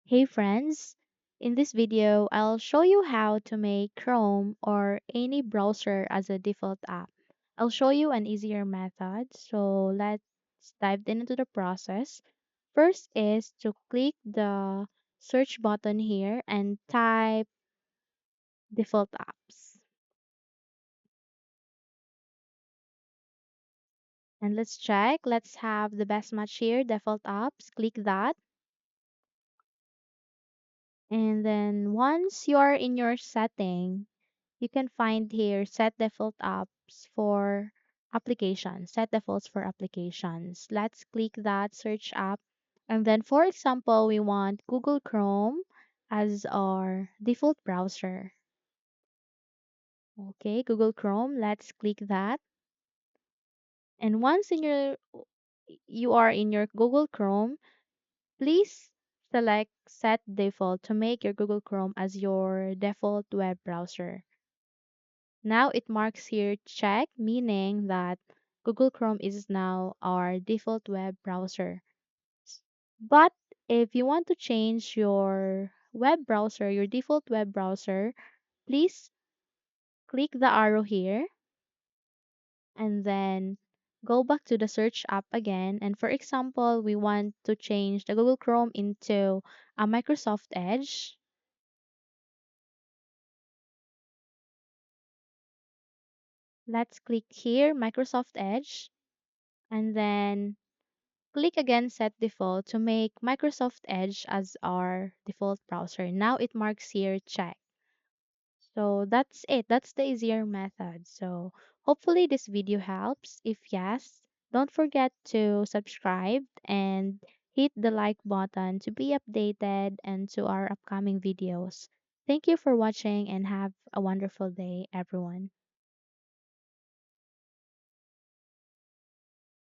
Hey friends, in this video, I'll show you how to make Chrome or any browser as a default app. I'll show you an easier method, so let's dive into the process. First is to click the search button here and type default apps. And let's check. Let's have the best match here, default apps. Click that. And then once you are in your setting, you can find here set default apps for applications, set defaults for applications. Let's click that search app. And then, for example, we want Google Chrome as our default browser. Okay, Google Chrome, let's click that. And once you are in your Google Chrome, please select set default to make your Google Chrome as your default web browser. Now it marks here check, meaning that Google Chrome is now our default web browser. But if you want to change your web browser, your default web browser, please click the arrow here and then go back to the search app again. And for example, we want to change the Google Chrome into a Microsoft Edge. Let's click here, Microsoft Edge, and then click again Set Default to make Microsoft Edge as our default browser. Now it marks here check. So that's it. That's the easier method. So hopefully this video helps. If yes, don't forget to subscribe and hit the like button to be updated and to our upcoming videos. Thank you for watching and have a wonderful day, everyone.